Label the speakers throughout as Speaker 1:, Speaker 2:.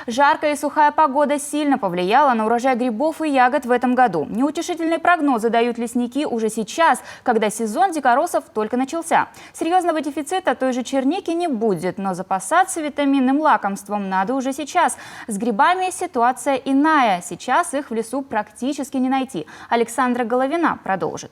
Speaker 1: Жаркая и сухая погода сильно повлияла на урожай грибов и ягод в этом году. Неутешительные прогнозы дают лесники уже сейчас, когда сезон дикоросов только начался. Серьезного дефицита той же черники не будет, но запасаться витаминным лакомством надо уже сейчас. С грибами ситуация иная. Сейчас их в лесу практически не найти. Александра Головина продолжит.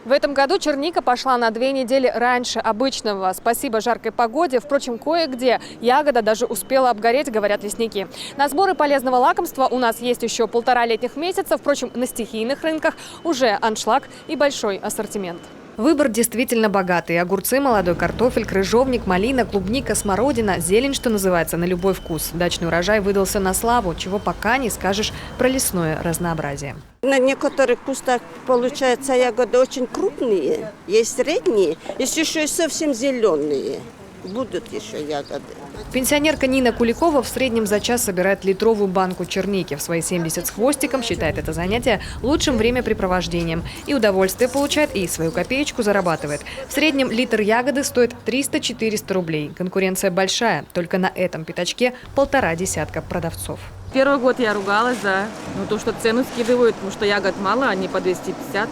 Speaker 2: В этом году черника пошла на 2 недели раньше обычного. Спасибо жаркой погоде. Впрочем, кое-где ягода даже успела обгореть, говорят лесники. На сборы полезного лакомства у нас есть еще 1,5 летних месяца. Впрочем, на стихийных рынках уже аншлаг и большой ассортимент. Выбор действительно богатый. Огурцы, молодой картофель, крыжовник, малина, клубника, смородина. Зелень, что называется, на любой вкус. Дачный урожай выдался на славу, чего пока не скажешь про лесное разнообразие.
Speaker 3: На некоторых кустах, получается, ягоды очень крупные, есть средние, есть еще и совсем зеленые. Будут еще ягоды.
Speaker 2: Пенсионерка Нина Куликова в среднем за час собирает литровую банку черники. В свои 70 с хвостиком считает это занятие лучшим времяпрепровождением. И удовольствие получает, и свою копеечку зарабатывает. В среднем литр ягоды стоит 300-400 рублей. Конкуренция большая. Только на этом пятачке 1,5 десятка продавцов.
Speaker 4: Первый год я ругалась, да. Но то, что цену скидывают, потому что ягод мало, они по 250.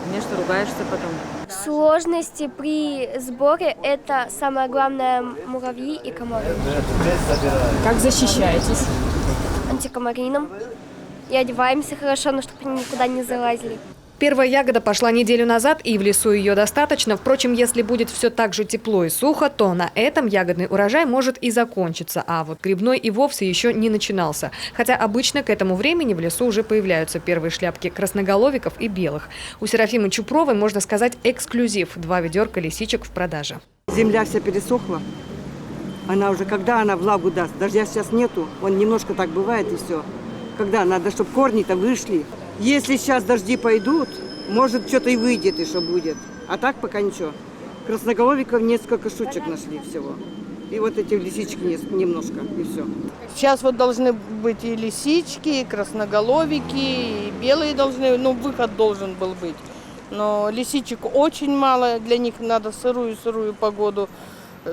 Speaker 4: Конечно, ругаешься потом.
Speaker 5: Сложности при сборе – это самое главное – муравьи и комары.
Speaker 4: Как защищаетесь?
Speaker 5: Антикомарином. И одеваемся хорошо, но чтобы они никуда не залазили.
Speaker 2: Первая ягода пошла неделю назад, и в лесу ее достаточно. Впрочем, если будет все так же тепло и сухо, то на этом ягодный урожай может и закончиться. А вот грибной и вовсе еще не начинался. Хотя обычно к этому времени в лесу уже появляются первые шляпки красноголовиков и белых. У Серафимы Чупровой, можно сказать, эксклюзив. 2 ведерка лисичек в продаже.
Speaker 6: Земля вся пересохла. Она уже, когда она влагу даст, дождя сейчас нету, он немножко так бывает и все. Когда надо, чтобы корни-то вышли. Если сейчас дожди пойдут, может, что-то и выйдет, и что будет. А так пока ничего. Красноголовиков несколько штучек нашли всего. И вот эти лисички немножко, и все.
Speaker 7: Сейчас вот должны быть и лисички, и красноголовики, и белые должны, ну, выход должен был быть. Но лисичек очень мало, для них надо сырую погоду,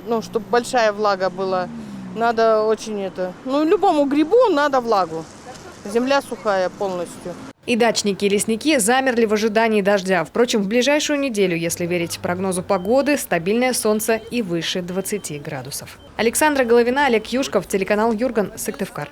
Speaker 7: ну, чтобы большая влага была. Надо очень это, ну, любому грибу надо влагу. Земля сухая полностью.
Speaker 2: И дачники, и лесники замерли в ожидании дождя. Впрочем, в ближайшую неделю, если верить прогнозу погоды, стабильное солнце и выше 20 градусов. Александра Головина, Олег Юшков, телеканал Юрган, Сыктывкар.